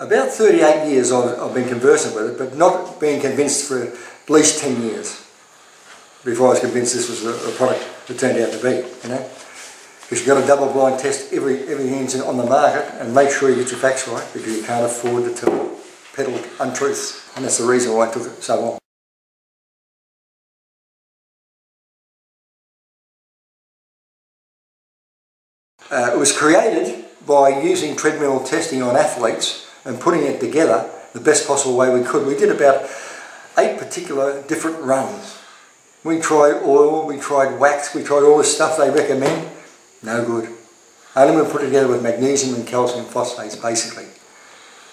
About 38 years I've been conversant with it, but not being convinced for at least 10 years before I was convinced this was a product it turned out to be, you know. Because you've got to double blind test everything on the market and make sure you get your facts right, because you can't afford to peddle untruths, and that's the reason why it took so long. It was created by using treadmill testing on athletes and putting it together the best possible way we could. We did about 8 particular different runs. We tried oil, we tried wax, we tried all the stuff they recommend. No good. Only we put it together with magnesium and calcium phosphates, basically,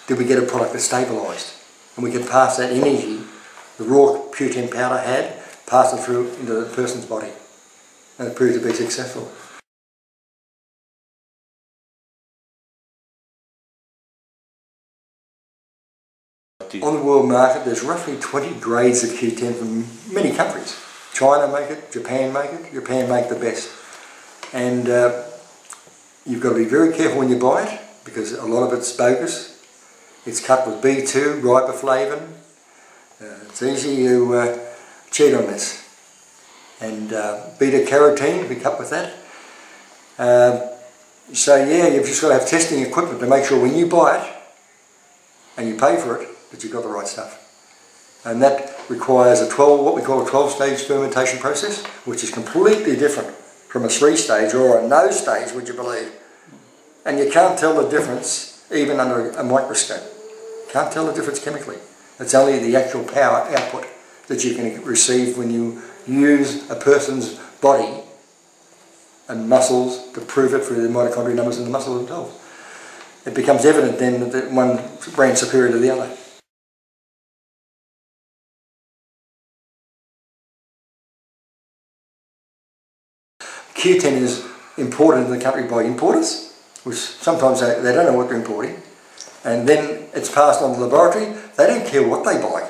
did we get a product that stabilised. And we could pass that energy the raw Q10 powder had, pass it through into the person's body. And it proved to be successful. On the world market, there's roughly 20 grades of Q10 from many countries. China make it, Japan make it, Japan make the best. And you've got to be very careful when you buy it, because a lot of it's bogus. It's cut with B2, riboflavin. It's easy to cheat on this. And beta-carotene, we cut with that. So yeah, you've just got to have testing equipment to make sure when you buy it, and you pay for it, that you've got the right stuff. And that requires what we call a 12-stage fermentation process, which is completely different from a 3-stage or a no stage, would you believe? And you can't tell the difference even under a microscope. Can't tell the difference chemically. It's only the actual power output that you can receive when you use a person's body and muscles to prove it through the mitochondrial numbers in the muscles themselves. It becomes evident then that one brand's superior to the other. Q10 is imported in the country by importers, which sometimes they don't know what they're importing, and then it's passed on to the laboratory. They don't care what they buy.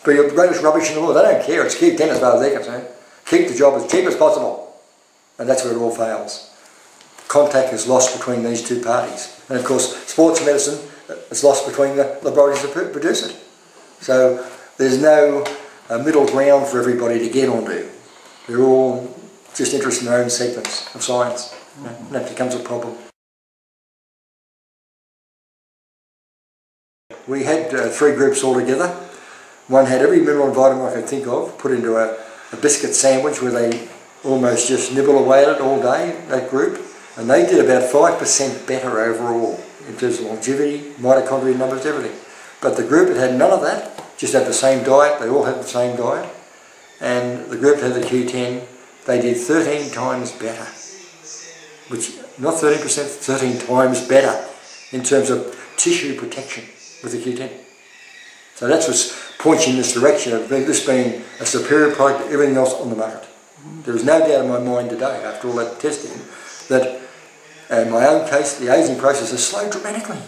But the greatest rubbish in the world, they don't care. It's Q10 as far as they're concerned. Keep the job as cheap as possible, and that's where it all fails. Contact is lost between these two parties, and of course sports medicine is lost between the laboratories that produce it. So there's no middle ground for everybody to get onto. They're all just interested in their own segments of science, and that becomes a problem. We had 3 groups all together. One had every mineral and vitamin I could think of, put into a biscuit sandwich where they almost just nibble away at it all day, that group, and they did about 5% better overall in terms of longevity, mitochondrial numbers, everything. But the group that had none of that, just had the same diet, they all had the same diet, and the group that had the Q10, they did 13 times better, which, not 13%, 13 times better in terms of tissue protection with the Q10. So that's what's pointing in this direction of this being a superior product to everything else on the market. There is no doubt in my mind today, after all that testing, that in my own case, the aging process has slowed dramatically.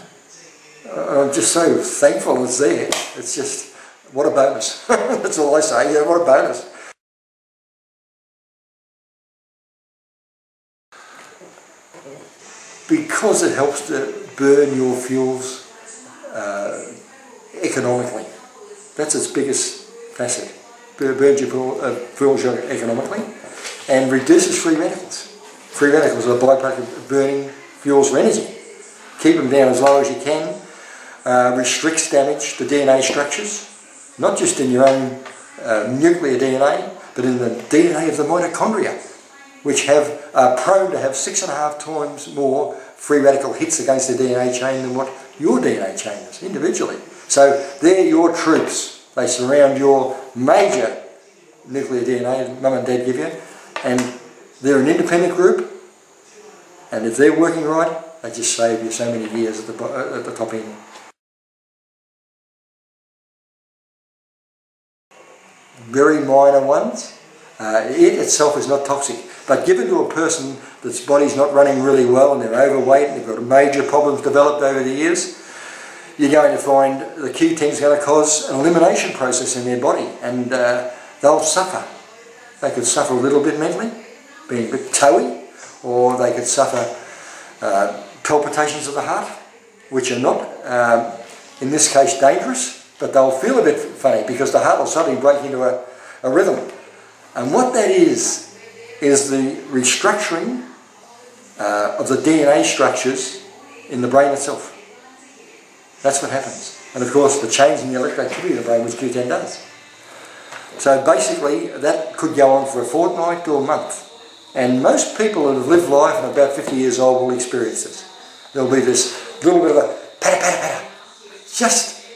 I'm just so thankful it's there. It's just, what a bonus. That's all I say, yeah, what a bonus. Because it helps to burn your fuels economically. That's its biggest facet. Burns your fuels economically and reduces free radicals. Free radicals are a byproduct of burning fuels for energy. Keep them down as low as you can. Restricts damage to DNA structures, not just in your own nuclear DNA, but in the DNA of the mitochondria, which are prone to have 6.5 times more free radical hits against the DNA chain than what your DNA chain is, individually. So they're your troops. They surround your major nuclear DNA that mum and dad give you, and they're an independent group, and if they're working right, they just save you so many years at the top end. Very minor ones. It itself is not toxic, but given to a person that's body's not running really well and they're overweight and they've got major problems developed over the years, you're going to find the Q10 is going to cause an elimination process in their body, and they'll suffer. They could suffer a little bit mentally, being a bit toey, or they could suffer palpitations of the heart, which are not in this case dangerous, but they'll feel a bit funny because the heart will suddenly break into a rhythm. And what that is the restructuring of the DNA structures in the brain itself. That's what happens. And of course the change in the electrical activity of the brain, which Q10 does. So basically that could go on for a fortnight to a month. And most people that have lived life and are about 50 years old will experience this. There'll be this little bit of a patter, patter, patter.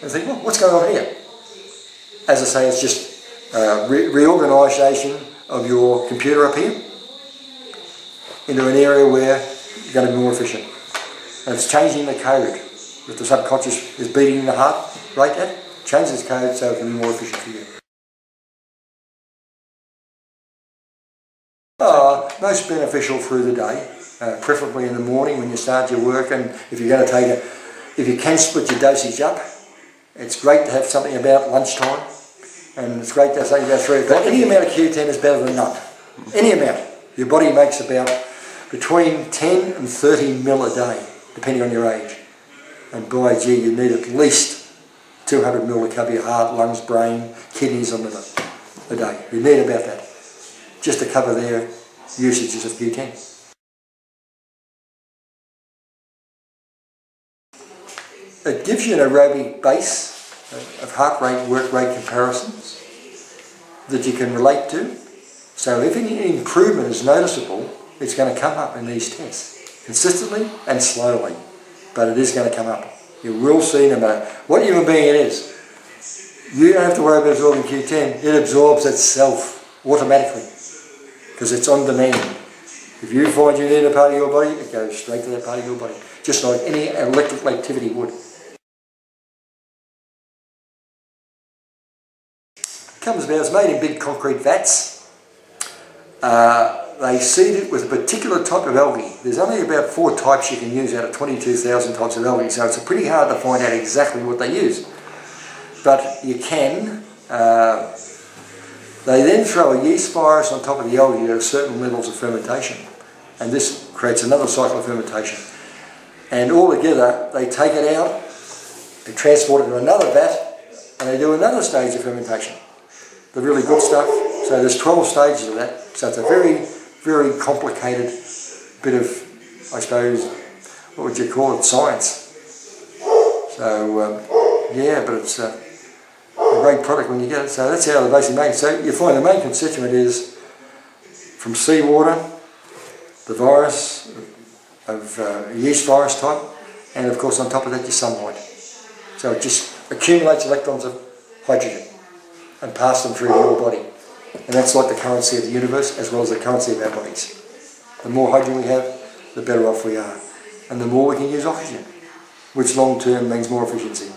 And think, well, what's going on here? As I say, it's just reorganisation of your computer up here into an area where you're going to be more efficient. And it's changing the code that the subconscious is beating the heart rate at. Changes code so it can be more efficient for you. Most beneficial through the day, preferably in the morning when you start your work, and if you're going to if you can split your dosage up, it's great to have something about lunchtime, and it's great to have something about 3 o'clock. Any amount of Q10 is better than none. Any amount. Your body makes about between 10 and 30 mil a day, depending on your age. And by gee, you need at least 200 mil to cover your heart, lungs, brain, kidneys and liver a day. You need about that, just to cover their usages of Q10. It gives you an aerobic base of heart rate, work rate comparisons that you can relate to. So if any improvement is noticeable, it's going to come up in these tests, consistently and slowly, but it is going to come up. You will see no matter what human being it is. You don't have to worry about absorbing Q10, it absorbs itself automatically, because it's on demand. If you find you need a part of your body, it goes straight to that part of your body, just like any electrical activity would. Comes about, it's made in big concrete vats. They seed it with a particular type of algae. There's only about 4 types you can use out of 22,000 types of algae, so it's pretty hard to find out exactly what they use. But you can. They then throw a yeast virus on top of the algae at certain levels of fermentation, and this creates another cycle of fermentation. And all together, they take it out, they transport it to another vat, and they do another stage of fermentation. The really good stuff. So there's 12 stages of that. So it's a very, very complicated bit of, I suppose, what would you call it, science. So yeah, but it's a great product when you get it. So that's how they basically make it. So you find the main constituent is from seawater, the virus of yeast virus type, and of course on top of that your sunlight. So it just accumulates electrons of hydrogen and pass them through your body. And that's like the currency of the universe as well as the currency of our bodies. The more hydrogen we have, the better off we are. And the more we can use oxygen, which long term means more efficiency.